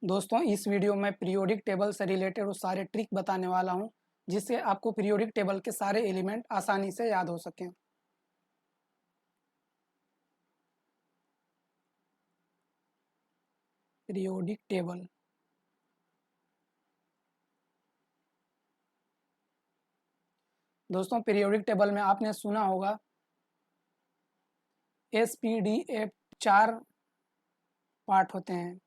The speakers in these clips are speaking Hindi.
दोस्तों इस वीडियो में पीरियोडिक टेबल से रिलेटेड वो सारे ट्रिक बताने वाला हूं जिससे आपको पीरियोडिक टेबल के सारे एलिमेंट आसानी से याद हो सकें। Periodic table. दोस्तों पीरियोडिक टेबल में आपने सुना होगा SPDF 4 पार्ट होते हैं।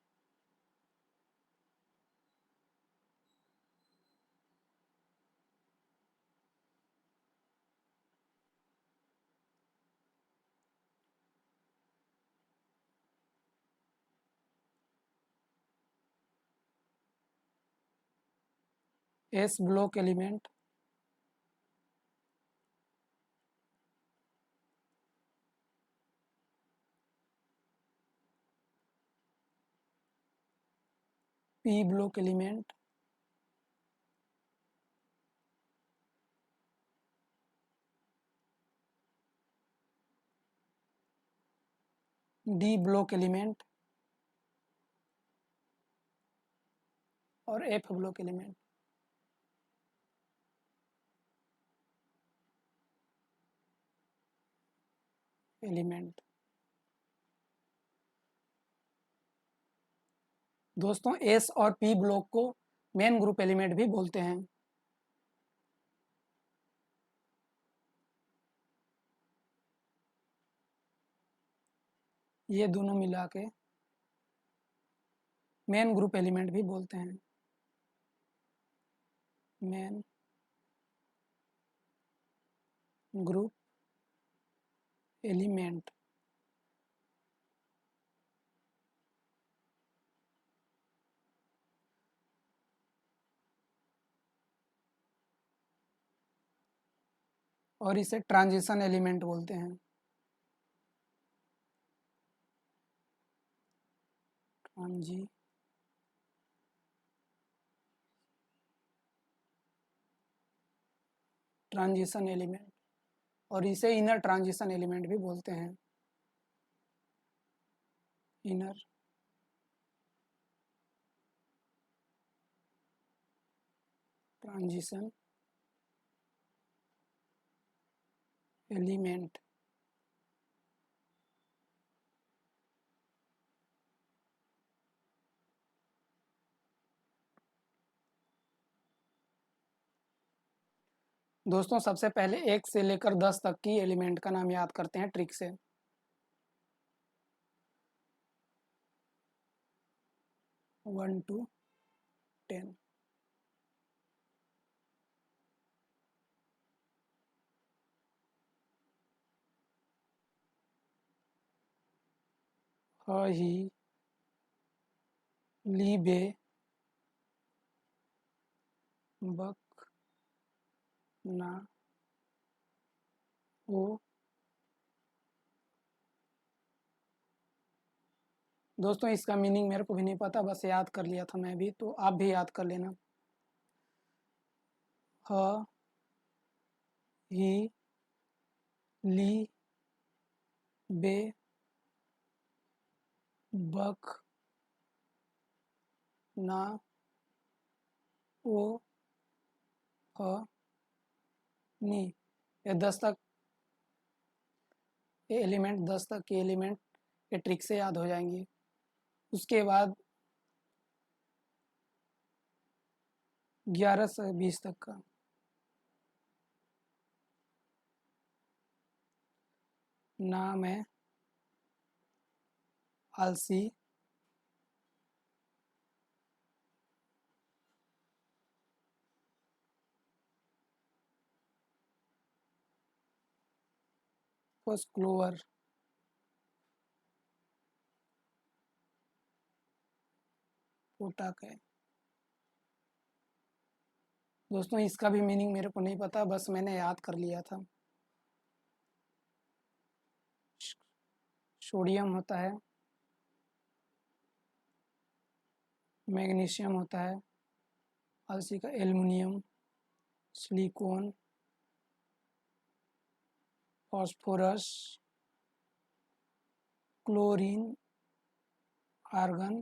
S block element, P block element, D block element और F ब्लॉक एलिमेंट। दोस्तों S और P ब्लॉक को मेन ग्रुप एलिमेंट भी बोलते हैं। ये दोनों मिला के मेन ग्रुप एलिमेंट भी बोलते हैं। Main group element. और इसे ट्रांजिशन एलिमेंट बोलते हैं। ट्रांजिशन एलिमेंट और इसे इनर ट्रांजिशन एलिमेंट भी बोलते हैं। Inner transition element. दोस्तों सबसे पहले 1 से लेकर 10 तक की एलिमेंट का नाम याद करते हैं ट्रिक से। 1 to 10। ह ही ली बे बक ना ओ। दोस्तों इसका मीनिंग मेरे को भी नहीं पता, बस याद कर लिया था मैं भी, तो आप भी याद कर लेना। ह ही ली बे बक ना ओ ह नी। ये 10 तक ये एलिमेंट 10 तक के एलिमेंट ये ट्रिक से याद हो जाएंगे। उसके बाद 11 से 20 तक का ना मैं आलसी फर्स्ट क्लोवर पोटाक है। दोस्तों इसका भी मीनिंग मेरे को नहीं पता, बस मैंने याद कर लिया था। सोडियम होता है, मैग्नीशियम होता है, आलसी का aluminium, silicon, phosphorus, chlorine, argon,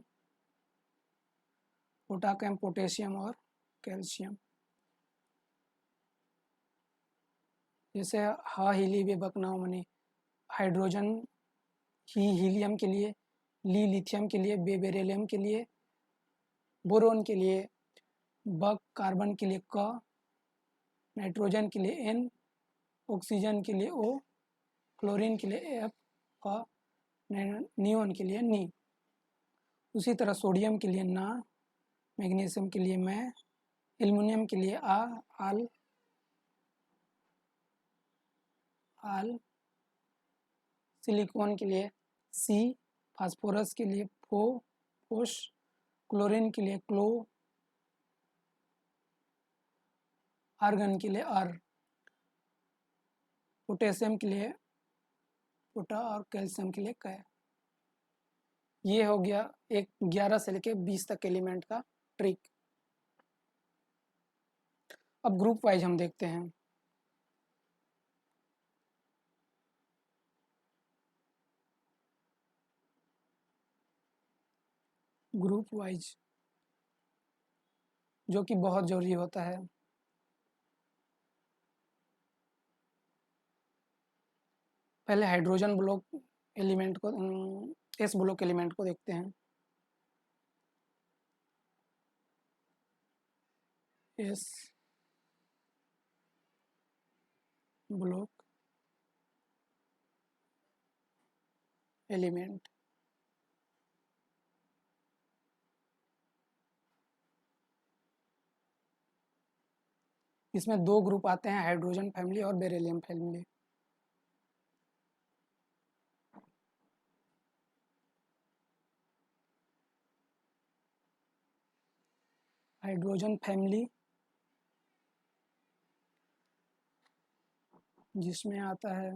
पोटाकेम, पोटेशियम और कैल्शियम। जैसे हा हीली बे बकनाओ मनी, हाइड्रोजन ही हीलियम के लिए, ली लिथियम के लिए, बे बेरिलियम के लिए, बोरोन के लिए बक, कार्बन के लिए क, नाइट्रोजन के लिए एन, ऑक्सीजन के लिए ओ, क्लोरीन के लिए एफ और नियोन के लिए नी। उसी तरह सोडियम के लिए ना, मैग्नीशियम के लिए मैं, एल्युमिनियम के लिए आ, आल, आल, सिलिकॉन के लिए सी, फास्फोरस के लिए फो, फोश, क्लोरीन के लिए क्लो, आर्गन के लिए आर, पोटेशियम के लिए पोटा और कैल्शियम के लिए कै। ये हो गया एक 11 से लेके 20 तक एलिमेंट का ट्रिक। अब ग्रुप वाइज हम देखते हैं। ग्रुप वाइज जो कि बहुत जरूरी होता है। पहले हाइड्रोजन ब्लॉक एलिमेंट को, एस ब्लॉक एलिमेंट को देखते हैं। एस ब्लॉक एलिमेंट, इसमें दो ग्रुप आते हैं, हाइड्रोजन फैमिली और बेरिलियम फैमिली। हाइड्रोजन फैमिली जिसमें आता है,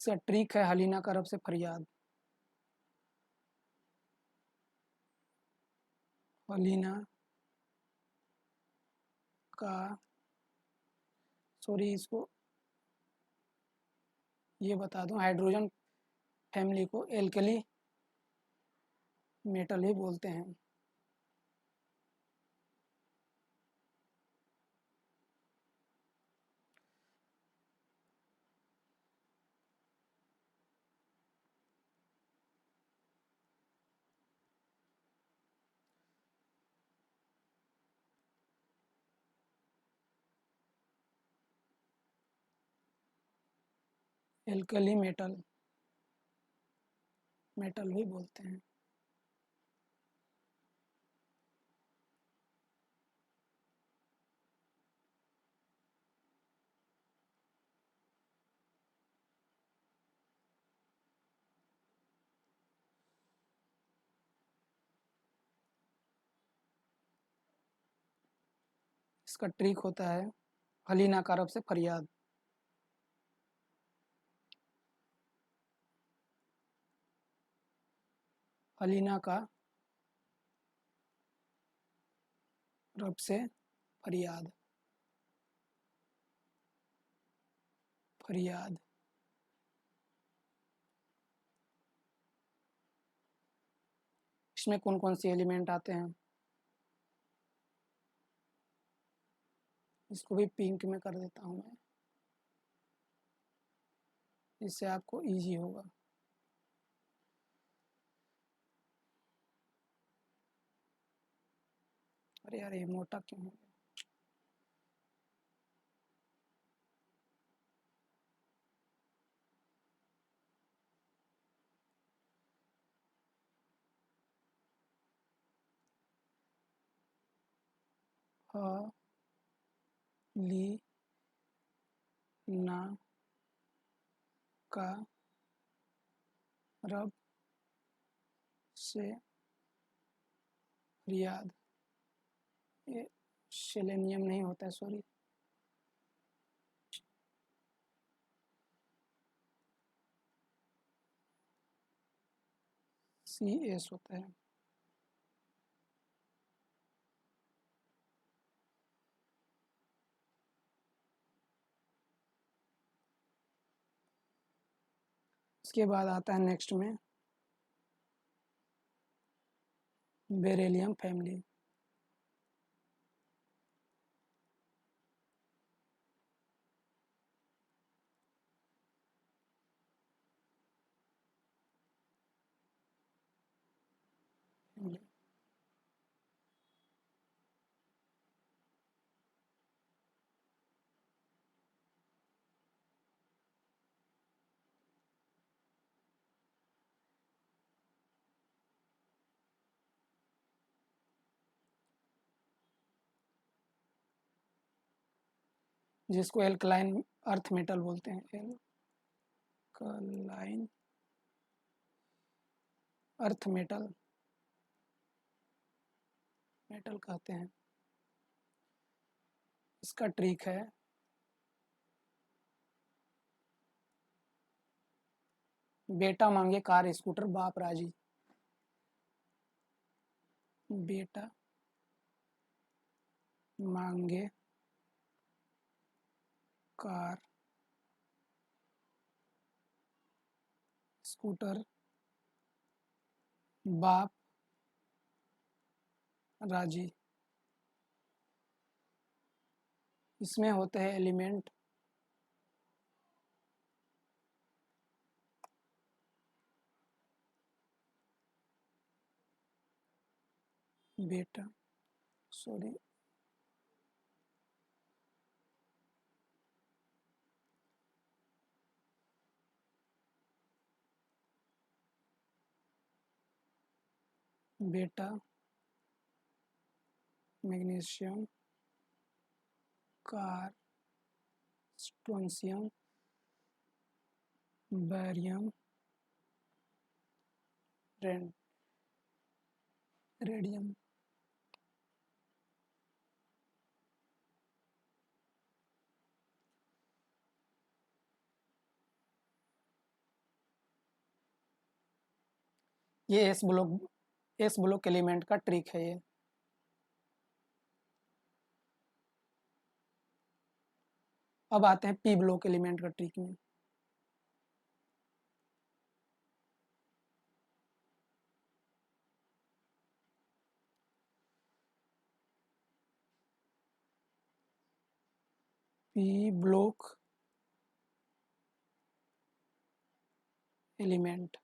इसका ट्रिक है हलीना करब से फरियाद। हलीना का, सॉरी इसको ये बता दूं, हाइड्रोजन फैमिली को एल्कली मेटल भी बोलते हैं। एल्कली मेटल, मेटल भी बोलते हैं। इसका ट्रिक होता है हलीना करब से फरियाद। हलीना का रब से फरियाद, फरियाद। इसमें कौन कौन से एलिमेंट आते हैं, इसको भी पिंक में कर देता हूँ मैं, इससे आपको इजी होगा। अरे यार ये मोटा क्यों हो गया। ह ली ना का रब से फरियाद, ये सेलेनियम नहीं होता है, सॉरी, CS होता है। इसके बाद आता है नेक्स्ट में बेरिलियम फैमिली। जिसको एल्कलाइन अर्थ मेटल बोलते हैं, एल्कलाइन अर्थ मेटल कहते हैं। इसका ट्रिक है बेटा मांगे कार स्कूटर बाप राजी। बेटा मांगे कार स्कूटर बाप राजी। इसमें होते हैं एलिमेंट बेटा सॉरी बेटा magnesium car strontium barium radium. ये एस ब्लॉक एलिमेंट का ट्रिक है ये। अब आते हैं पी ब्लॉक एलिमेंट का ट्रिक में। पी ब्लॉक एलिमेंट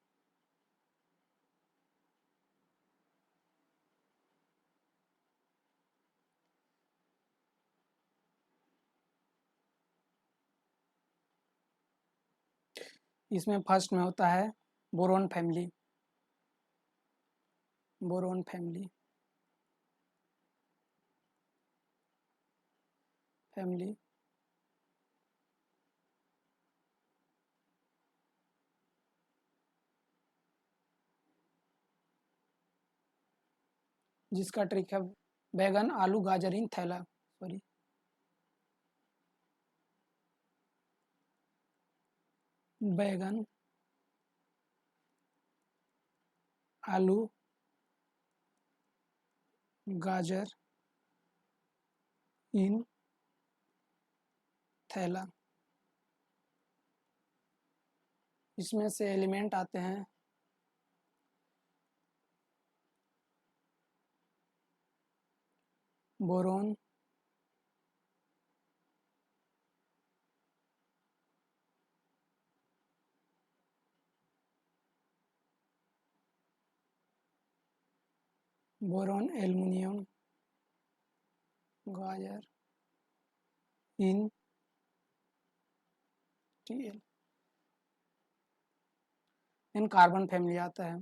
इसमें फर्स्ट में होता है बोरोन फैमिली। बोरोन फैमिली जिसका ट्रिक है बैगन आलू गाजर इन थैला सॉरी बैगन आलू गाजर इन थैला। इसमें से एलिमेंट आते हैं बोरोन एल्युमिनियम गाजर इन टीएल। इन कार्बन फैमिली आता है।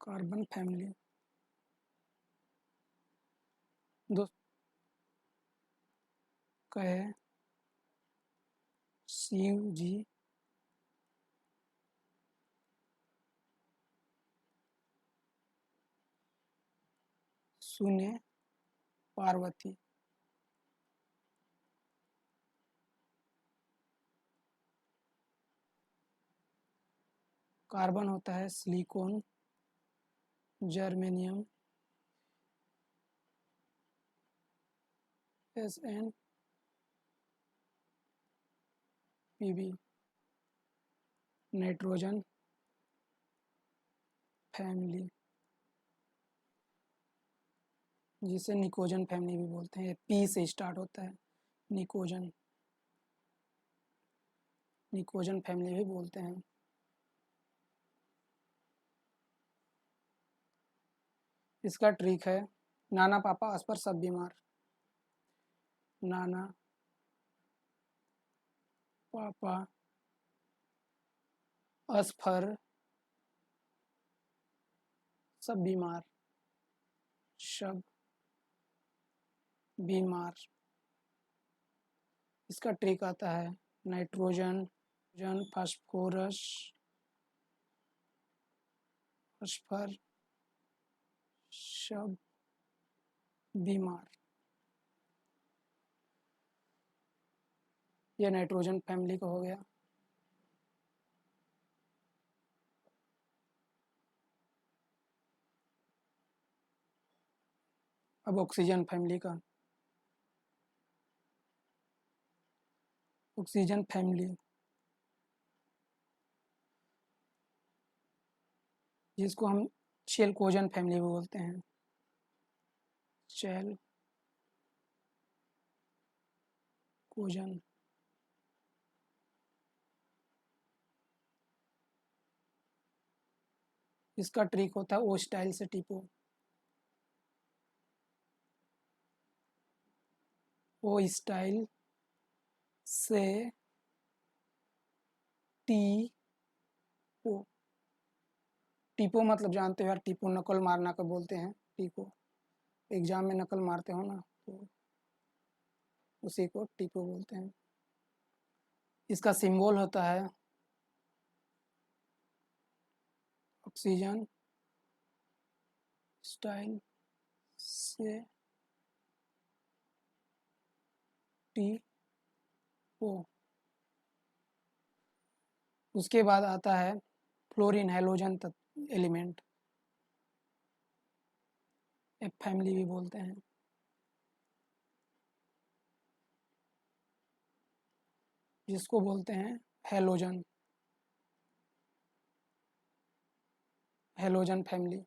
कार्बन फैमिली दोस्त कहे शिव जी सुने पार्वती। कार्बन होता है silicon germanium SN nitrogen family, जिसे निकोजन फैमिली भी बोलते हैं। पी से स्टार्ट होता है, निकोजन फैमिली भी बोलते हैं। इसका ट्रिक है नाना पापा अस पर सब बीमार। नाना पापा अस पर सब बीमार, सब बीमार। इसका ट्रिक आता है नाइट्रोजन फास्फोरस फॉस्फर सब बीमार। यह नाइट्रोजन फैमिली का हो गया। अब ऑक्सीजन फैमिली का। ऑक्सीजन फैमिली, जिसको हम चेलकोजन फैमिली भी बोलते हैं। चेलकोजन, इसका ट्रिक होता है ओ स्टाइल से टिपो। ओ स्टाइल से टीपो। टीपो मतलब जानते हो यार, टीपो नकल मारना को बोलते हैं। टीपो एग्जाम में नकल मारते हो ना, तो उसी को टीपो बोलते हैं। इसका सिंबल होता है ऑक्सीजन स्टाइल से टीपो। उसके बाद आता है fluorine halogen element, F family भी बोलते हैं। जिसको बोलते हैं हैलोजन, हैलोजन फैमिली।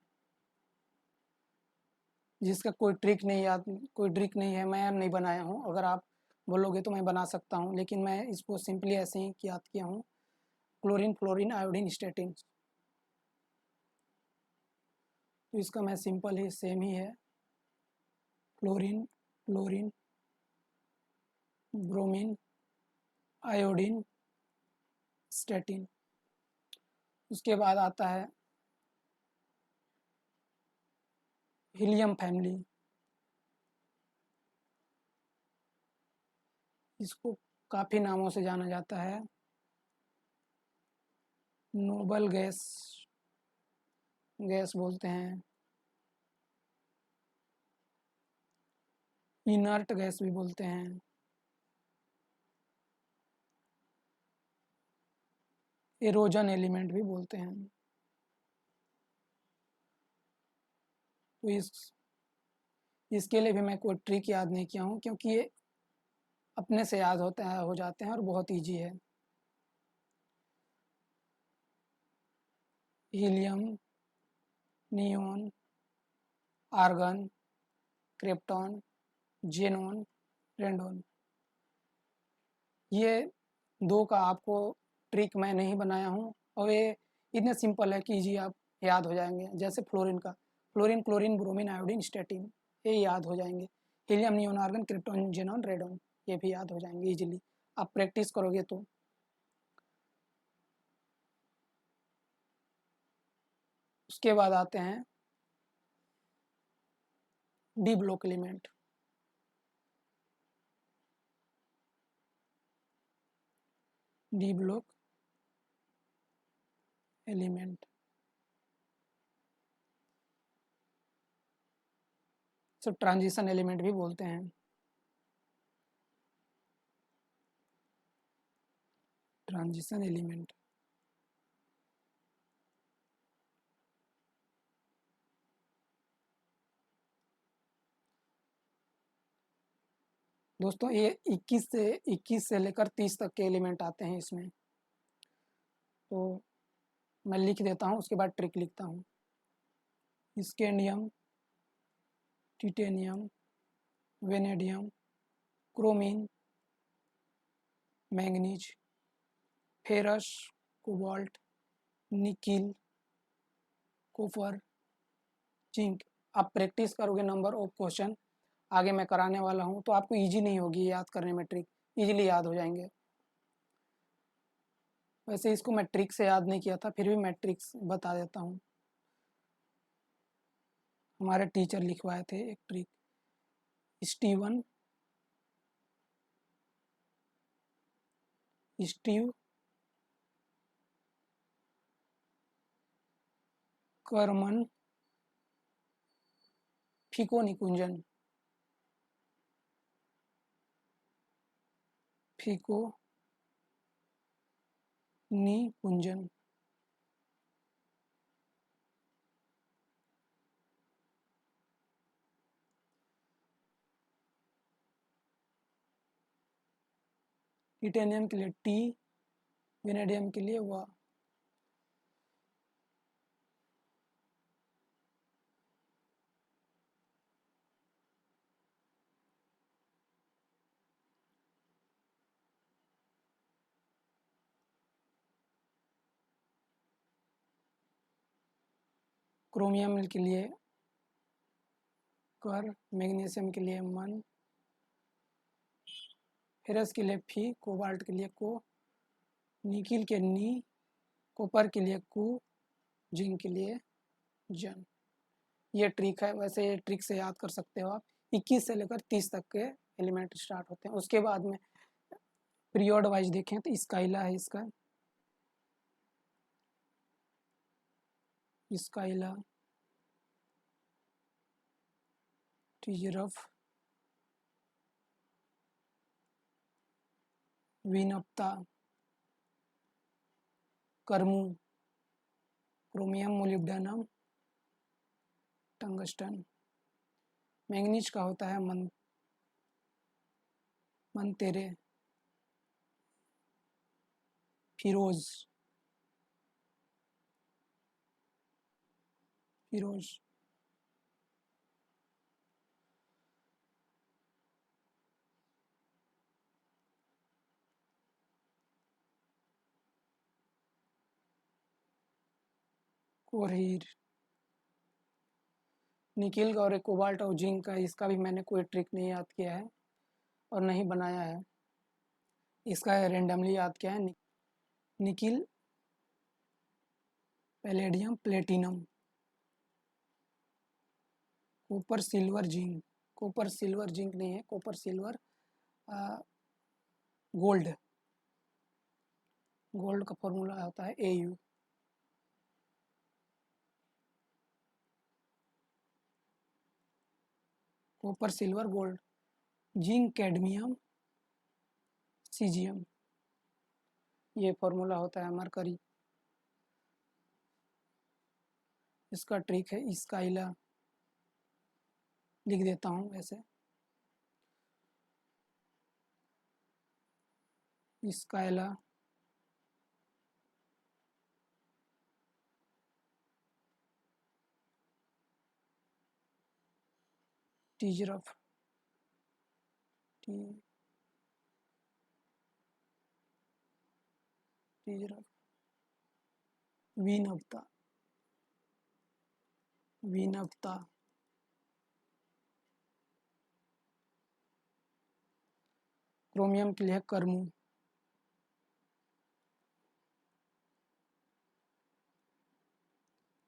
जिसका कोई ट्रिक नहीं है, मैं नहीं बनाया हूँ। अगर आप बोलोगे तो मैं बना सकता हूँ, लेकिन मैं इसको सिंपली ऐसे ही याद किया हूँ। Chlorine fluorine iodine statin. तो इसका मैं सिंपल ही सेम ही है, chlorine fluorine bromine iodine statin. उसके बाद आता है हीलियम फैमिली। इसको काफ़ी नामों से जाना जाता है। नोबल गैस बोलते हैं, इनर्ट गैस भी बोलते हैं, एरोजन एलिमेंट भी बोलते हैं। तो इसके लिए भी मैं कोई ट्रिक याद नहीं किया हूँ, क्योंकि ये अपने से याद हो जाते हैं और बहुत इजी है। Helium, neon, argon, krypton, xenon, radon. ये दो का आपको ट्रिक मैं नहीं बनाया हूँ, और ये इतने सिंपल है कि इजी आप याद हो जाएंगे। जैसे फ्लोरीन का, fluorine chlorine bromine iodine astatine, ये याद हो जाएंगे। Helium, neon, argon, krypton, xenon, radon, ये भी याद हो जाएंगे इजीली, आप प्रैक्टिस करोगे तो। उसके बाद आते हैं D block element. D block element सब ट्रांजिशन एलिमेंट भी बोलते हैं। ट्रांजिशन एलिमेंट, दोस्तों ये 21 से लेकर 30 तक के एलिमेंट आते हैं इसमें। तो मैं लिख देता हूँ, उसके बाद ट्रिक लिखता हूँ। Scandium, titanium, vanadium, chromium, manganese, ferrous, cobalt, nickel, copper, zinc. आप प्रैक्टिस करोगे नंबर ऑफ क्वेश्चन आगे मैं कराने वाला हूँ, तो आपको इजी नहीं होगी याद करने में, ट्रिक इजीली याद हो जाएंगे। वैसे इसको मैं ट्रिक से याद नहीं किया था, फिर भी मैं ट्रिक्स बता देता हूँ। हमारे टीचर लिखवाए थे एक ट्रिक। स्टीवन, स्टीव, करमन, फीको निकुंजन, फीको निकुंजन। टिटेनियम के लिए टी, वेनेडियम के लिए वा। क्रोमियम के लिए कर, मैग्नीशियम के लिए मन, फेरस के लिए फी, कोबाल्ट के लिए को, निकिल के नी, कॉपर के लिए कु, जिंक के लिए जन। ये ट्रिक है। वैसे ये ट्रिक से याद कर सकते हो आप। 21 से लेकर 30 तक के एलिमेंट स्टार्ट होते हैं। उसके बाद में पीरियड वाइज देखें तो स्काइला है इसका, स्काइला, टिजरफ, विनप्ता, कर्मू, क्रोमियम, मोलिब्डेनम, टंगस्टन। मैंगनीज का होता है मनतेरे, फिरोज, फिरोज, कोरहीर। निकिल का और एक कोबाल्ट और जिंक का, इसका भी मैंने कोई ट्रिक नहीं याद किया है और नहीं बनाया है। इसका रेंडमली याद किया है। Nickel, palladium, platinum, copper, silver, zinc. Copper, silver, zinc नहीं है, कॉपर, सिल्वर, गोल्ड। गोल्ड का फॉर्मूला होता है AU। Copper, silver, gold, zinc, cadmium, caesium. ये फॉर्मूला होता है मरकरी। इसका ट्रिक है स्काइला, लिख देता हूँ ऐसे। स्काइला, टीजरफ, टीजरफ, विनप्ता, विनप्ता, क्रोमियम के लिए कर्मू,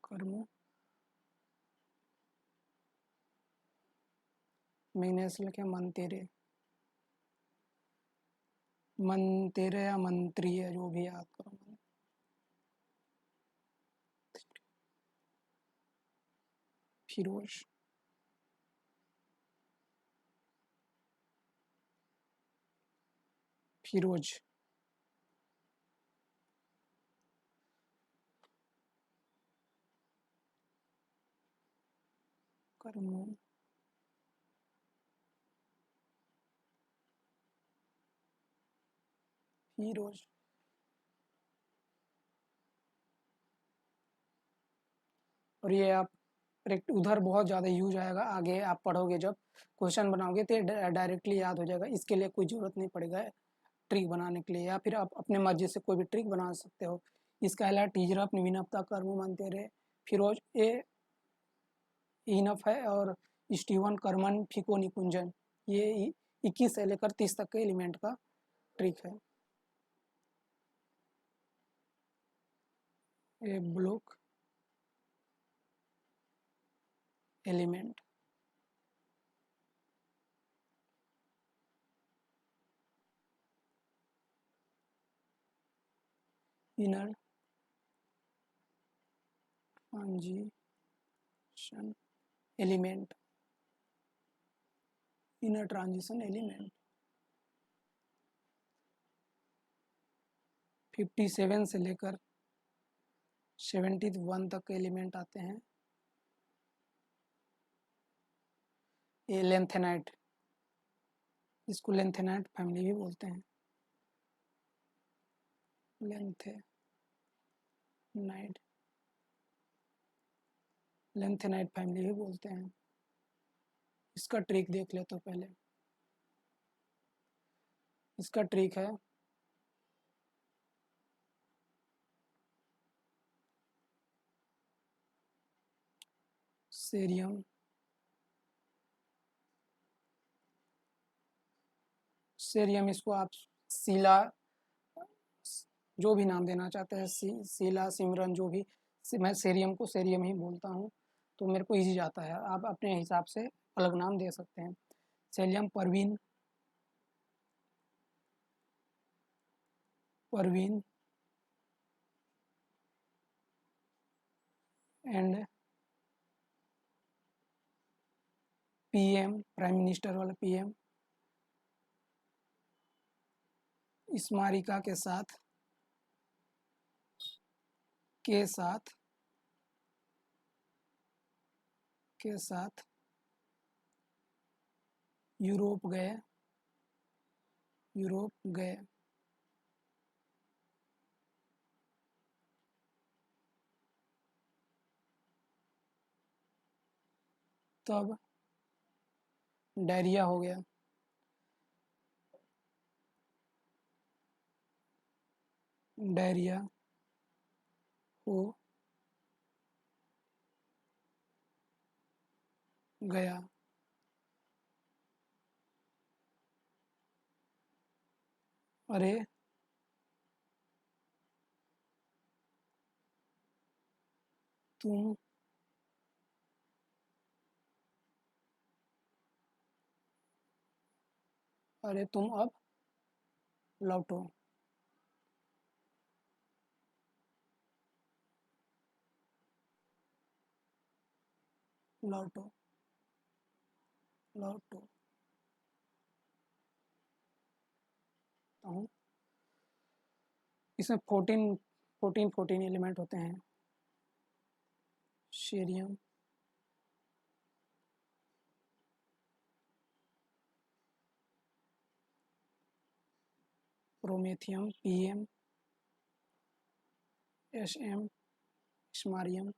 कर्मू, मैग्नीशियम के मनतेरे, मनतेरे या मंत्री है, जो भी याद करो। फिरोज, फिरोज, कर्मू, हीरोज। और ये आप उधर बहुत ज़्यादा यूज आएगा, आगे आप पढ़ोगे जब क्वेश्चन बनाओगे तो डायरेक्टली याद हो जाएगा, इसके लिए कोई ज़रूरत नहीं पड़ेगा ट्रिक बनाने के लिए, या फिर आप अपने मर्जी से कोई भी ट्रिक बना सकते हो। इसका अलावा टीजरअप निविनपता कर्म मानते रहे फिरोज ए इनफ है, और स्टीवन कर्मन फिको निकुंजन, ये 21 से लेकर 30 तक के एलिमेंट का ट्रिक है। A block element, inner transition element, inner transition element 57 से लेकर 71 तक के एलिमेंट आते हैं। ये लेंथेनाइट, इसको लेंथेनाइट फैमिली भी बोलते हैं, लेंथेनाइट लेंथेनाइट फैमिली भी बोलते हैं। इसका ट्रिक देख ले तो पहले, इसका ट्रिक है सेरियम सेरियम, इसको आप सीला, जो भी नाम देना चाहते हैं, सीला, सिमरन, जो भी, मैं सेरियम को सेरियम ही बोलता हूँ, तो मेरे को इजी जाता है। आप अपने हिसाब से अलग नाम दे सकते हैं। सेलियम Parveen, Parveen and PM, prime minister वाला पीएम, स्मारिका के साथ के साथ के साथ यूरोप गए, यूरोप गए। तब डायरिया हो गया, डायरिया हो गया। अरे तुम अरे तुम अब लौटो, लौटो, लौटो हूँ। इसमें 14 एलिमेंट होते हैं। शेरियम, प्रोमेथियम, पीएम, एसएम, स्मारियम।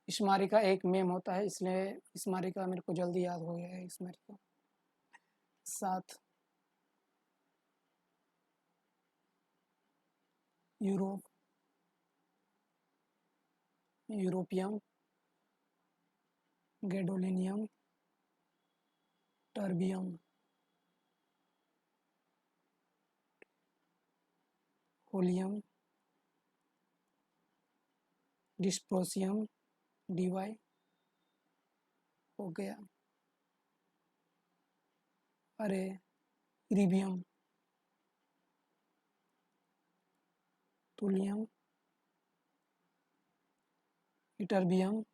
स्मारिका एक मेम होता है, इसलिए स्मारिका मेरे को जल्दी याद हो गया है। स्मारिका 7, Europe, europium, gadolinium, terbium, holmium, dysprosium, DY हो गया। अरे इरिबियम, तुलियम, इटर्बियम,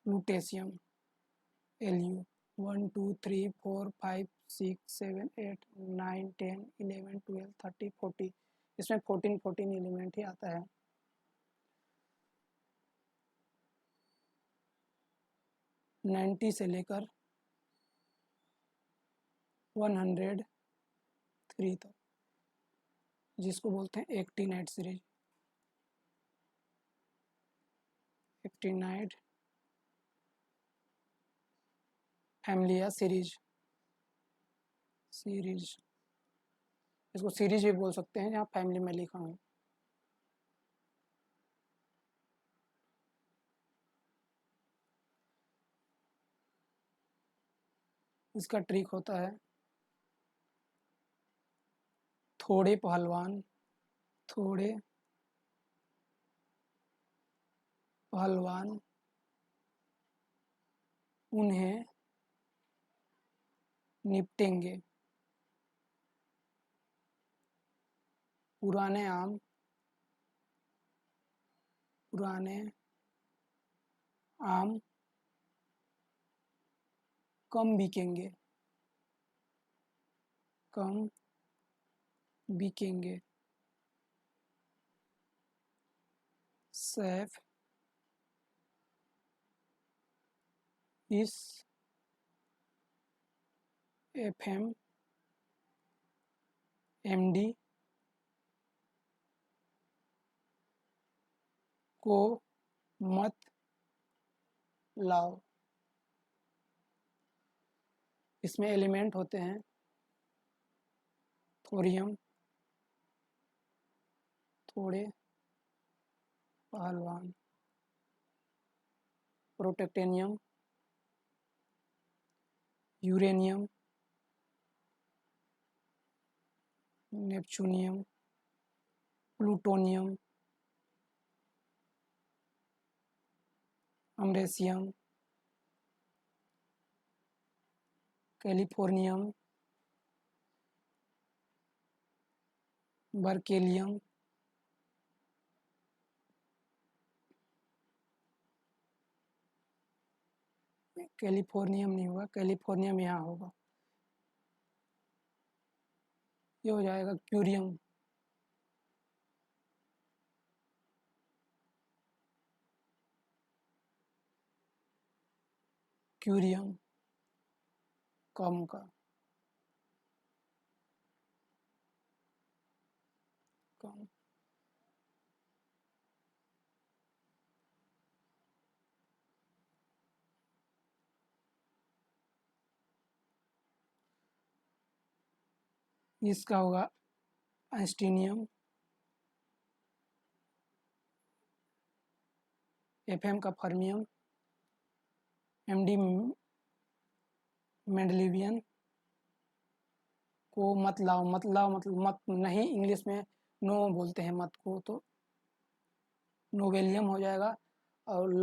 लुटेशियम, एलयू। 1 2 3 4 5 6 7 8 9 10 11 12 13 14, इसमें 14 एलिमेंट ही आता है। 90 से लेकर 103 तक, जिसको बोलते हैं एक्टिनाइड सीरीज। एक्टिनाइड फैमिली या सीरीज, इसको सीरीज भी बोल सकते हैं जहाँ फैमिली में लिखा हूँ। इसका ट्रिक होता है थोड़े पहलवान उन्हें निपटेंगे, पुराने आम कम बिकेंगे। सैफ इस FM MD को मत लाओ। इसमें एलिमेंट होते हैं थोरियम, थोड़े पहलवान, protactinium, uranium, neptunium, plutonium, americium, californium, berkelium, californium नहीं होगा, कैलिफोर्नियम यहाँ होगा, ये हो जाएगा क्यूरियम। क्यूरियम कम का कम। इसका होगा एस्टीनियम, FM का फर्मियम, MD मेंडलिवियन को मत लाओ, मतलब मत नहीं, इंग्लिश में नो बोलते हैं मत को, तो नोवेलियम हो जाएगा। और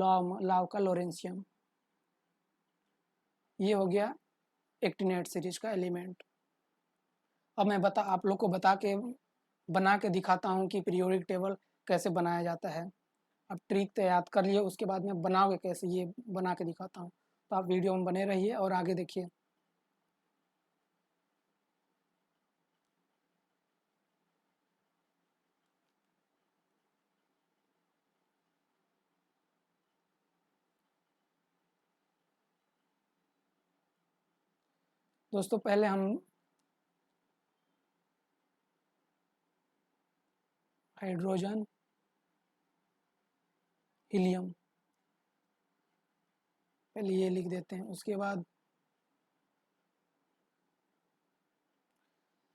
लाव का लोरेंशियम। ये हो गया एक्टिनेट सीरीज का एलिमेंट। अब मैं आप लोग को बना के दिखाता हूँ कि पीरियोडिक टेबल कैसे बनाया जाता है। अब ट्रिक तो याद कर लिए, उसके बाद में बनाओगे कैसे ये बना के दिखाता हूँ। तो आप वीडियो में बने रहिए और आगे देखिए। दोस्तों पहले हम हाइड्रोजन, हीलियम, पहले ये लिख देते हैं। उसके बाद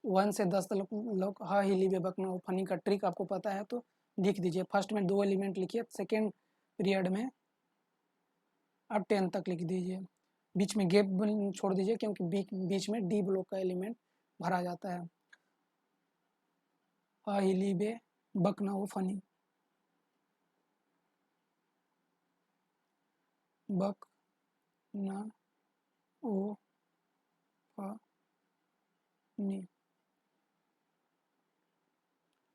1 से 10 तक लोग हाँ हिली बेबक में फनी का ट्रिक आपको पता है तो लिख दीजिए। फर्स्ट में 2 एलिमेंट लिखिए, सेकेंड पीरियड में आप 10 तक लिख दीजिए। बीच में गैप छोड़ दीजिए क्योंकि बीच में डी ब्लॉक का एलिमेंट भरा जाता है। हाँ हिली बे बकना वो फनी, बक ना ओ फनी।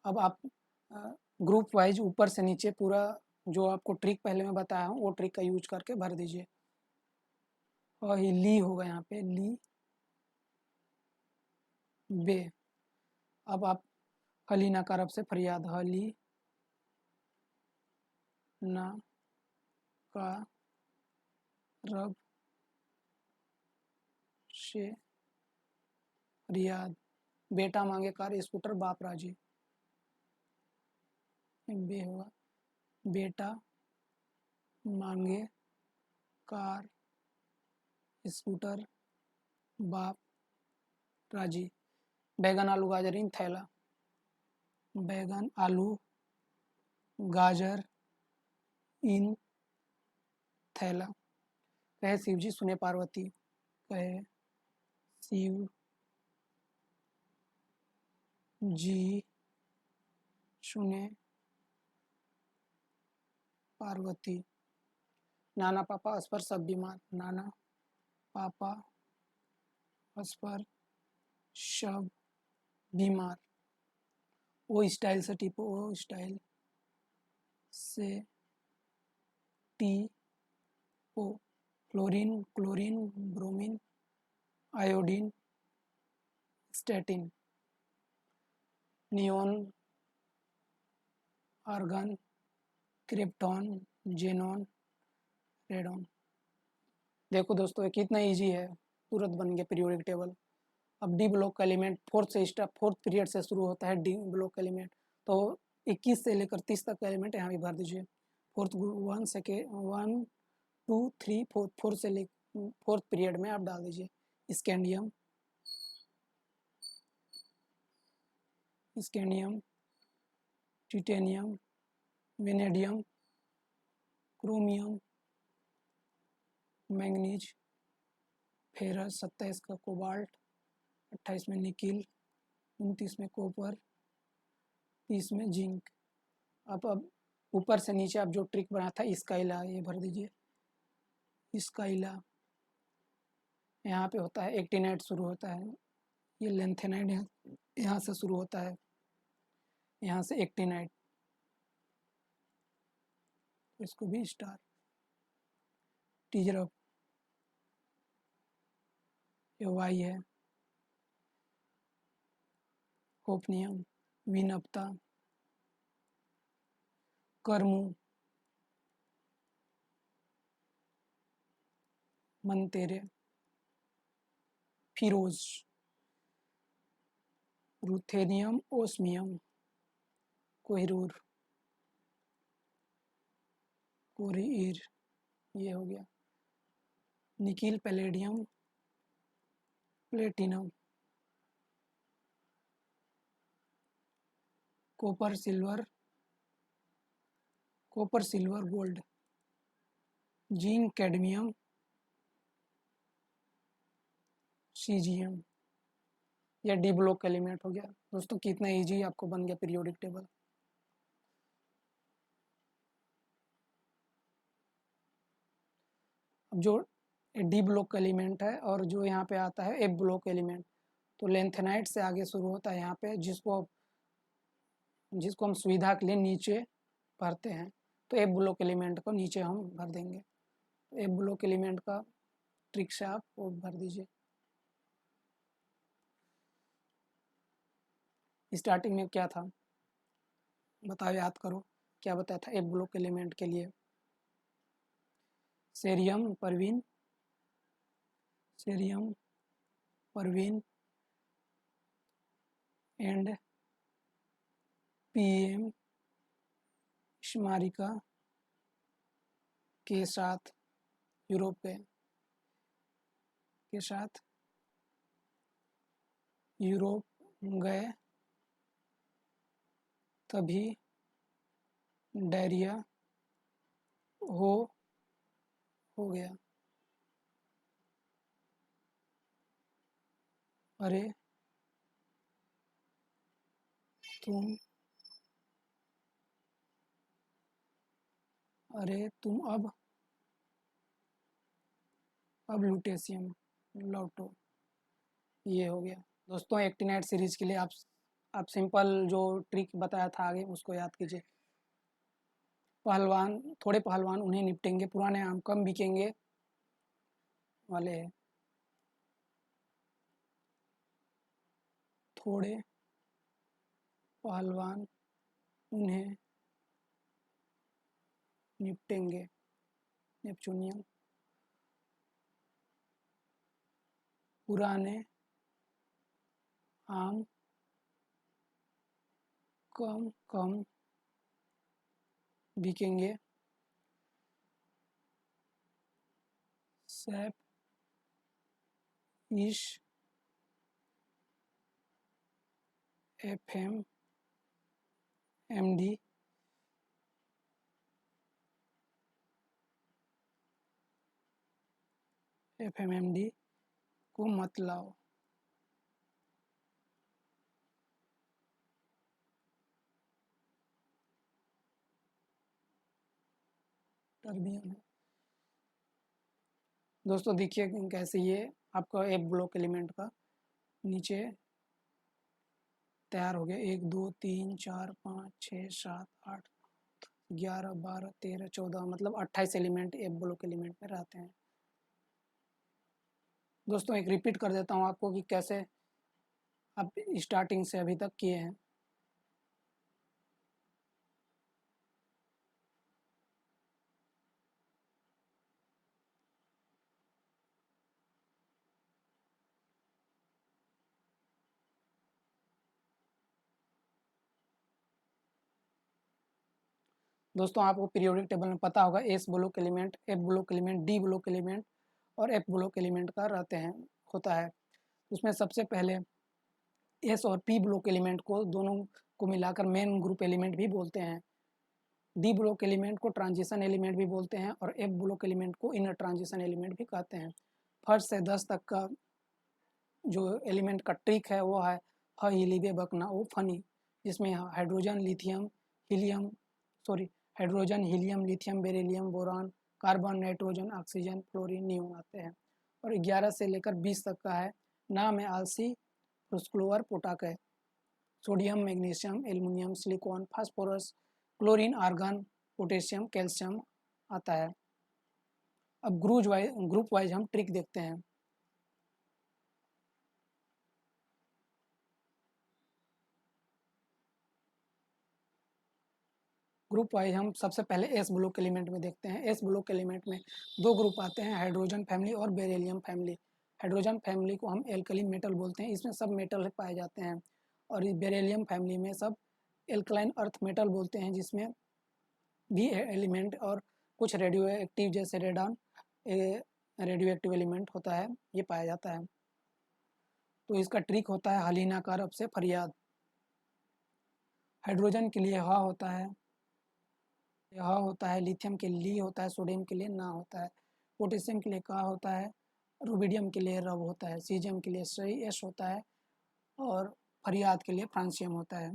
अब आप ग्रुप वाइज ऊपर से नीचे पूरा जो आपको ट्रिक पहले मैं बताया हूँ वो ट्रिक का यूज करके भर दीजिए। और ये ली होगा यहाँ पे, ली बे। अब आप हली ना का रब से फरियाद, हली ना का रब से रियाद। बेटा मांगे कार स्कूटर बाप राजी। बे होगा बेटा मांगे कार स्कूटर बाप राजी। बैगन आलू गाजर इन थैला। बैगन आलू गाजर इन थैला। कहे शिव जी सुने पार्वती। कहे शिव जी सुने पार्वती। नाना पापा अस पर सब बीमार। नाना पापा अस पर सब बीमार। ओ स्टाइल से टिपो। ओ स्टाइल से टिपो। Fluorine chlorine bromine iodine astatine. Neon argon krypton xenon radon. देखो दोस्तों ये कितना इजी है, तुरंत बन गया पीरियोडिक टेबल। अब डी ब्लॉक का एलिमेंट फोर्थ पीरियड से शुरू होता है डी ब्लॉक का एलिमेंट, तो 21 से लेकर 30 तक का एलिमेंट यहाँ भी भर दीजिए। फोर्थ 1 सेकेंड 1 2 3 4 से ले फोर्थ पीरियड में आप डाल दीजिए। Scandium scandium titanium vanadium chromium manganese ferrous 27 का कोबाल्ट 28 में निकिल 29 में कॉपर 30 में जिंक। अब ऊपर से नीचे आप जो ट्रिक बना था स्काइला ये भर दीजिए। स्काइला यहाँ पे होता है एक्टिनाइट शुरू होता है, ये लेंथेनाइट यहाँ से शुरू होता है, यहाँ से एक्टिनाइट, इसको भी स्टार। टीजरअप ये वाई है। होपनियम विनपता कर्मू मनतेरे फिरोज रुथेनियम ओस्मियम कोहिरूर कोरिईर ये हो गया। Nickel palladium platinum copper silver gold. Zinc cadmium caesium. या डी ब्लॉक एलिमेंट हो गया। दोस्तों कितना इजी आपको बन गया पीरियोडिक टेबल। अब जो डी ब्लॉक एलिमेंट है और जो यहाँ पे आता है एफ ब्लॉक एलिमेंट, तो लेंथेनाइट से आगे शुरू होता है यहाँ पे, जिसको हम सुविधा के लिए नीचे भरते हैं, तो एफ ब्लॉक एलिमेंट को नीचे हम भर देंगे। एफ ब्लॉक एलिमेंट का ट्रिक से आप वो भर दीजिए। स्टार्टिंग में क्या था बताओ, याद करो क्या बताया था एफ ब्लॉक एलिमेंट के लिए। सेरियम परवीन एंड पीएम स्मारिका के साथ यूरोप गए तभी डायरिया हो गया। अरे तुम अब लुटेशियम लौटो। ये हो गया। दोस्तों एक्टिनाइट सीरीज के लिए आप सिंपल जो ट्रिक बताया था आगे उसको याद कीजिए। थोड़े पहलवान उन्हें निपटेंगे, पुराने आम कम बिकेंगे वाले हैं। थोड़े पहलवान उन्हें निपटेंगे नेपचूनियम। पुराने आम कम कम बिकेंगे। सैप इस FMMD को मत लाओ। टर्बियन है। दोस्तों देखिए कैसे ये आपका एक ब्लॉक एलिमेंट का नीचे तैयार हो गया। 1 2 3 4 5 6 7 8 11 12 13 14 मतलब 28 एलिमेंट एक ब्लॉक एलिमेंट में रहते हैं। दोस्तों एक रिपीट कर देता हूँ आपको कि कैसे आप स्टार्टिंग से अभी तक किए हैं। दोस्तों आपको पीरियोडिक टेबल में पता होगा S block element, F block element, D block element और एफ ब्लॉक एलिमेंट का रहते हैं होता है। उसमें सबसे पहले एस और पी ब्लॉक एलिमेंट को दोनों को मिलाकर मेन ग्रुप एलिमेंट भी बोलते हैं। डी ब्लॉक एलिमेंट को ट्रांजिशन एलिमेंट भी बोलते हैं और एफ ब्लॉक एलिमेंट को इनर ट्रांजिशन एलिमेंट भी कहते हैं। फर्स्ट से 10 तक का जो एलिमेंट का ट्रिक है वो है ह हिलीबे बकना ओ फनी, जिसमें hydrogen lithium helium hydrogen helium lithium beryllium boron carbon nitrogen oxygen fluorine neon आते हैं। और 11 से लेकर 20 तक का है नाम है आलसी फ्रुस्क्लोअर पोटाके sodium magnesium aluminium silicon phosphorus chlorine argon potassium calcium आता है। अब ग्रुप वाइज हम ट्रिक देखते हैं। ग्रुप वाइज हम सबसे पहले एस ब्लॉक एलिमेंट में देखते हैं। एस ब्लॉक एलिमेंट में दो ग्रुप आते हैं, हाइड्रोजन फैमिली और बेरिलियम फैमिली। हाइड्रोजन फैमिली को हम एल्कली मेटल बोलते हैं, इसमें सब मेटल पाए जाते हैं। और इस बेरिलियम फैमिली में सब एल्कलाइन अर्थ मेटल बोलते हैं, जिसमें भी एलिमेंट और कुछ रेडियो एक्टिव जैसे रेडॉन रेडियो एक्टिव एलिमेंट होता है, ये पाया जाता है। तो इसका ट्रिक होता है हलीनाकार अब से फरियाद। हाइड्रोजन के लिए हा होता है, यह होता है, लिथियम के लिए होता है, सोडियम के लिए ना होता है, पोटेशियम के लिए का होता है, रुबिडियम के लिए रब होता है, सीजियम के लिए सही एस होता है और फरियाद के लिए फ्रांसियम होता है।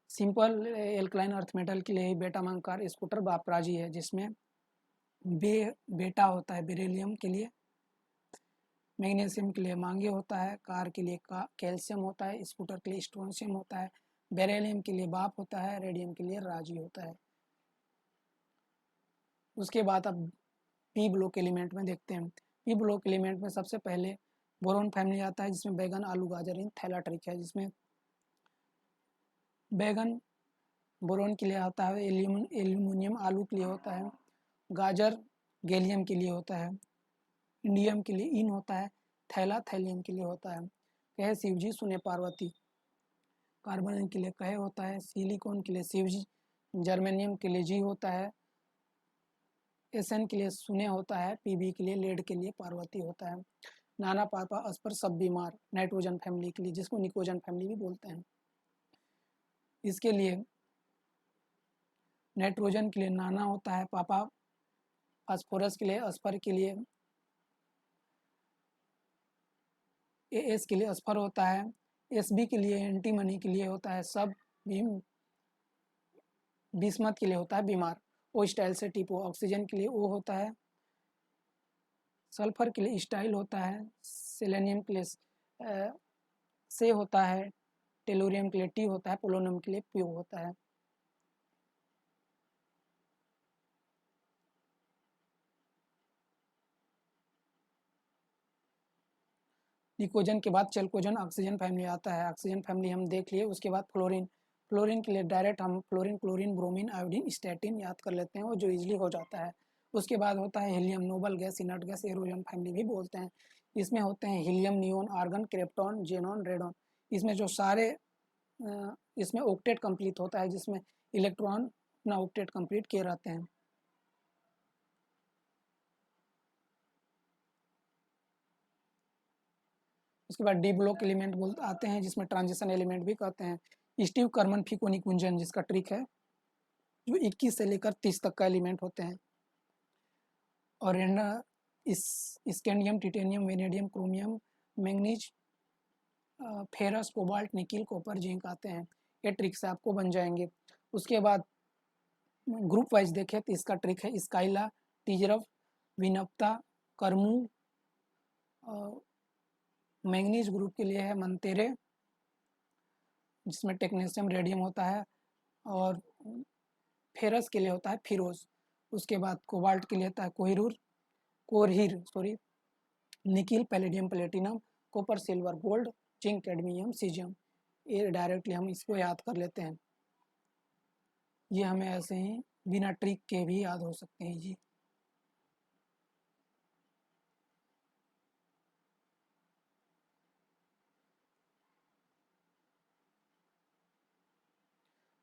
सिंपल एल्कलाइन अर्थ मेटल के लिए बेटा मंकार स्कूटर बापराजी है, जिसमें बेटा होता है बेरिलियम के लिए, मैग्नीशियम के लिए मांगे होता है, कार के लिए कैल्शियम होता है, स्कूटर के लिए स्ट्रोंशियम होता है, बेरिलियम के लिए बाप होता है, रेडियम के लिए राजी होता है। उसके बाद अब पी ब्लॉक एलिमेंट में देखते हैं। पी ब्लॉक एलिमेंट में सबसे पहले बोरोन फैमिली आता है, जिसमें बैगन आलू गाजर इन थैलाट्रिक है, जिसमें बैगन बोरोन के लिए आता है, एल्यूमिनियम आलू के लिए होता है, गाजर गैलियम के लिए होता है, इंडियम के लिए इन होता है, थैला थैलियम के लिए होता है। कहे शिवजी सुने पार्वती, कार्बन के लिए कहे होता है, सिलिकॉन के लिए शिवजी, जर्मेनियम के लिए जी होता है, एसएन के लिए सुने होता है, पीबी के लिए लेड के लिए पार्वती होता है। नाना पापा अस्पर सब बीमार नाइट्रोजन फैमिली के लिए, जिसको निकोजन फैमिली भी बोलते हैं। इसके लिए नाइट्रोजन के लिए नाना होता है, पापा फास्फोरस के लिए अस्पर के लिए एएस के लिए अस्पर होता है, एसबी के लिए एंटीमनी के लिए होता है सब, बिस्मत के लिए होता है बीमार, ओ स्टाइल से टिपो, ऑक्सीजन के लिए ओ होता है, सल्फर के लिए स्टाइल होता है, सेलेनियम के लिए से होता है, टेलोरियम के लिए टी होता है, पोलोनियम के लिए प्यू होता है। निकोजन के बाद चेल्कोजन ऑक्सीजन फैमिली आता है। ऑक्सीजन फैमिली हम देख लिए। उसके बाद फ्लोरीन, फ्लोरीन के लिए डायरेक्ट हम fluorine chlorine bromine iodine statin याद कर लेते हैं, वो जो इजीली हो जाता है। उसके बाद होता है helium, noble gas, inert gas, aerogen family भी बोलते हैं। इसमें होते हैं helium, neon, argon, krypton, xenon, radon. इसमें जो सारे इसमें ऑक्टेट कंप्लीट होता है, जिसमें इलेक्ट्रॉन अपना ऑक्टेट कंप्लीट किए रहते हैं। उसके बाद डी ब्लॉक एलिमेंट बोलते आते हैं, जिसमें ट्रांजिशन एलिमेंट भी कहते हैं। स्टीव कर्मन फिको निकुंजन जिसका ट्रिक है, जो 21 से लेकर 30 तक का एलिमेंट होते हैं। और इस scandium, titanium, vanadium, chromium, manganese, ferrous, cobalt, nickel, copper, zinc आते हैं। ये ट्रिक से आपको बन जाएंगे। उसके बाद ग्रुप वाइज देखें तो इसका ट्रिक है स्काइला, टीजरफ, विनप्ता, करमू। मैंगनीज ग्रुप के लिए है मंतेरे, जिसमें टेक्नीशियम, रेडियम होता है। और फेरस के लिए होता है फिरोज। उसके बाद कोबाल्ट के लिए होता है कोरहीर, nickel, palladium, platinum, copper, silver, gold, zinc, cadmium, caesium. ये डायरेक्टली हम इसको याद कर लेते हैं। ये हमें ऐसे ही बिना ट्रिक के भी याद हो सकते हैं जी।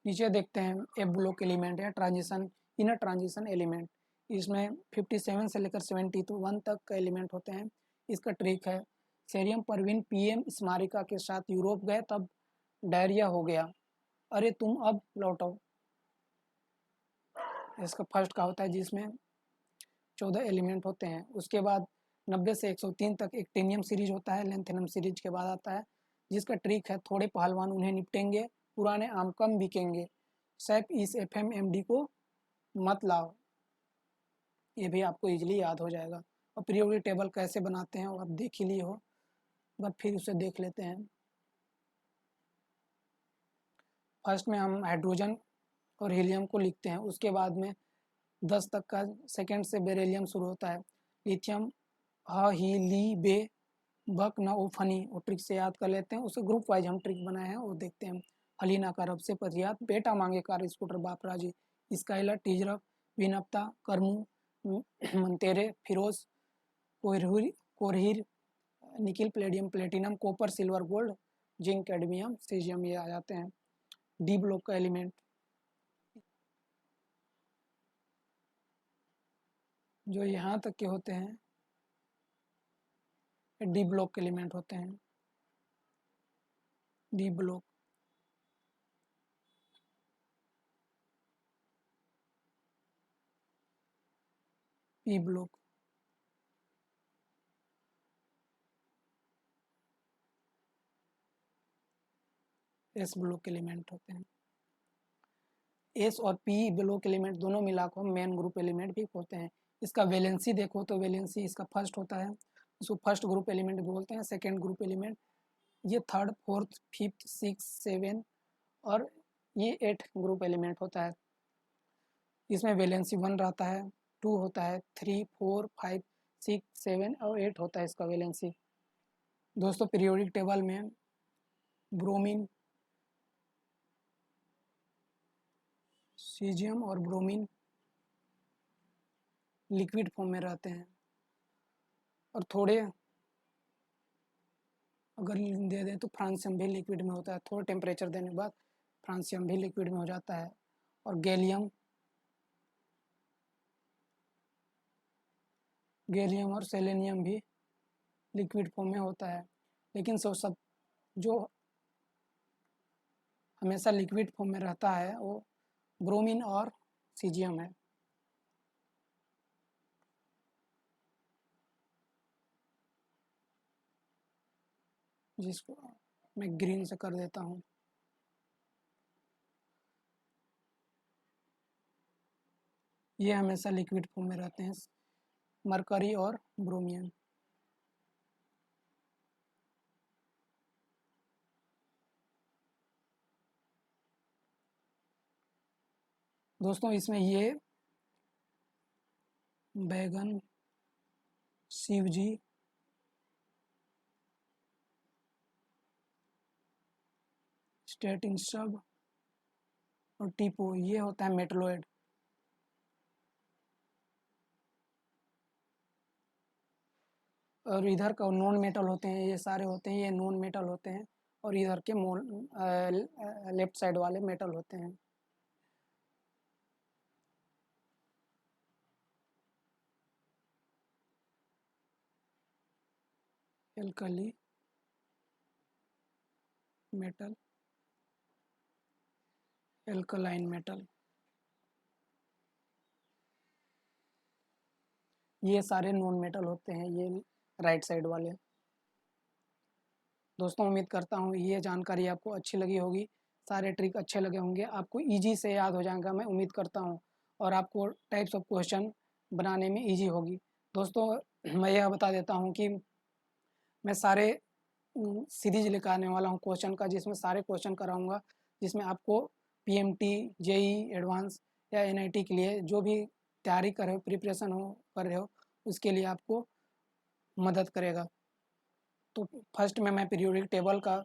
नीचे देखते हैं एफ ब्लॉक एलिमेंट या ट्रांजिशन, इनर ट्रांजिशन एलिमेंट। इसमें 57 से लेकर 71 तक का एलिमेंट होते हैं। इसका ट्रिक है सेरियम परवीन पीएम स्मारिका के साथ यूरोप गए, तब डायरिया हो गया, अरे तुम अब लौटो। इसका फर्स्ट का होता है, जिसमें 14 एलिमेंट होते हैं। उसके बाद 90 से 103 तक एक्टेनियम सीरीज होता है। लेंथेनम सीरीज के बाद आता है, जिसका ट्रिक है थोड़े पहलवान उन्हें निपटेंगे, पुराने आम कम बिकेंगे, सैप इस FMMD को मत लाओ। ये भी आपको इजीली याद हो जाएगा। और पीरियोडिक टेबल कैसे बनाते हैं वो आप देख ही लिए हो, बट फिर उसे देख लेते हैं। फर्स्ट में हम हाइड्रोजन और हीलियम को लिखते हैं। उसके बाद में 10 तक का सेकेंड से बेरिलियम शुरू होता है। लिथियम, ह, ही, ली, बे, बक, न, ओ, फनी। वो ट्रिक से याद कर लेते हैं। उसे ग्रुप वाइज हम ट्रिक बनाए हैं, वो देखते हैं। हलीना का रब से पजियात, बेटा मांगे कार स्कूटर बाप राजी, स्काइलर, टीजरफ, विनप्ता, करमू, मंतेरे, फिरोज, कोरहीर, nickel, palladium, platinum, copper, silver, gold, zinc, cadmium, caesium, ये आ जाते हैं। डी ब्लॉक का एलिमेंट जो यहाँ तक के होते हैं, डी ब्लॉक के एलिमेंट होते हैं। D block P block, S block element होते हैं। एस और पी ब्लॉक एलिमेंट दोनों मिलाकर मेन ग्रुप एलिमेंट भी होते हैं। इसका वैलेंसी देखो तो वैलेंसी इसका फर्स्ट होता है, उसको फर्स्ट ग्रुप एलिमेंट बोलते हैं। सेकेंड ग्रुप एलिमेंट ये थर्ड, फोर्थ, फिफ्थ, 6, 7 और ये 8 ग्रुप एलिमेंट होता है। इसमें वैलेंसी 1 रहता है, 2 होता है, 3, 4, 5, 6, 7 और 8 होता है इसका वैलेंसी। दोस्तों पीरियोडिक टेबल में ब्रोमीन, सीजियम और ब्रोमीन लिक्विड फॉर्म में रहते हैं। और थोड़े अगर दे दें तो फ्रांसियम भी लिक्विड में होता है। थोड़ा टेम्परेचर देने के बाद फ्रांसियम भी लिक्विड में हो जाता है। और गैलियम और सेलेनियम भी लिक्विड फॉर्म में होता है। लेकिन सब जो हमेशा लिक्विड फॉर्म में रहता है वो ब्रोमीन और सीजियम है। जिसको मैं ग्रीन से कर देता हूँ। ये हमेशा लिक्विड फॉर्म में रहते हैं, मरकरी और ब्रोमियम। दोस्तों इसमें ये बैगन, शिवजी, स्टेटिन सब और टीपो, ये होता है मेटलोइड। और इधर का नॉन मेटल होते हैं, ये सारे होते हैं, ये नॉन मेटल होते हैं, और इधर के लेफ्ट साइड वाले मेटल होते हैं। एल्कली मेटल, एल्कलाइन मेटल, ये सारे नॉन मेटल होते हैं, ये राइट साइड वाले। दोस्तों उम्मीद करता हूँ ये जानकारी आपको अच्छी लगी होगी, सारे ट्रिक अच्छे लगे होंगे, आपको इजी से याद हो जाएगा मैं उम्मीद करता हूँ, और आपको टाइप्स ऑफ क्वेश्चन बनाने में इजी होगी। दोस्तों मैं यह बता देता हूँ कि मैं सारे सीरीज लेकर आने वाला हूँ क्वेश्चन का, जिसमें सारे क्वेश्चन कराऊंगा, जिसमें आपको पीएमटी, जेई एडवांस या एनआईटी के लिए जो भी तैयारी कर रहे हो, प्रिपरेशन कर रहे हो, उसके लिए आपको मदद करेगा। तो फर्स्ट में मैं पीरियोडिक टेबल का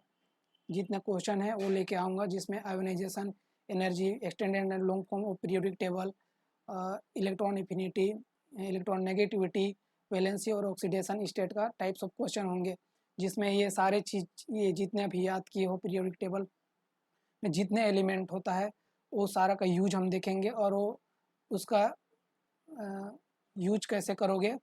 जितने क्वेश्चन है वो लेके आऊँगा, जिसमें ionization, energy, extended and long form of periodic table, electron affinity, electron negativity, valency और ऑक्सीडेशन स्टेट का टाइप्स ऑफ क्वेश्चन होंगे, जिसमें ये सारे चीज़, ये जितने भी याद किए हो पीरियोडिक टेबल में जितने एलिमेंट होता है वो सारा का यूज हम देखेंगे, और वो उसका यूज कैसे करोगे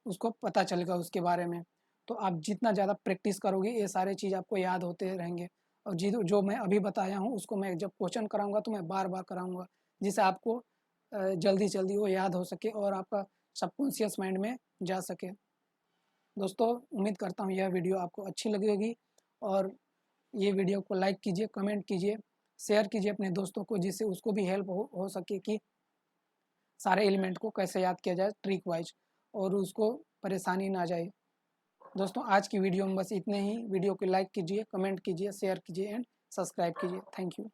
उसको पता चलेगा उसके बारे में। तो आप जितना ज़्यादा प्रैक्टिस करोगे ये सारे चीज़ आपको याद होते रहेंगे, और जो मैं अभी बताया हूँ उसको मैं जब क्वेश्चन कराऊंगा तो मैं बार बार कराऊंगा, जिससे आपको जल्दी जल्दी वो याद हो सके और आपका सबकॉन्शियस माइंड में जा सके। दोस्तों उम्मीद करता हूँ यह वीडियो आपको अच्छी लगी होगी, और ये वीडियो को लाइक कीजिए, कमेंट कीजिए, शेयर कीजिए अपने दोस्तों को, जिससे उसको भी हेल्प हो सके कि सारे एलिमेंट को कैसे याद किया जाए ट्रिक वाइज, और उसको परेशानी ना जाए। दोस्तों आज की वीडियो में बस इतने ही। वीडियो को लाइक कीजिए, कमेंट कीजिए, शेयर कीजिए एंड सब्सक्राइब कीजिए। Thank you.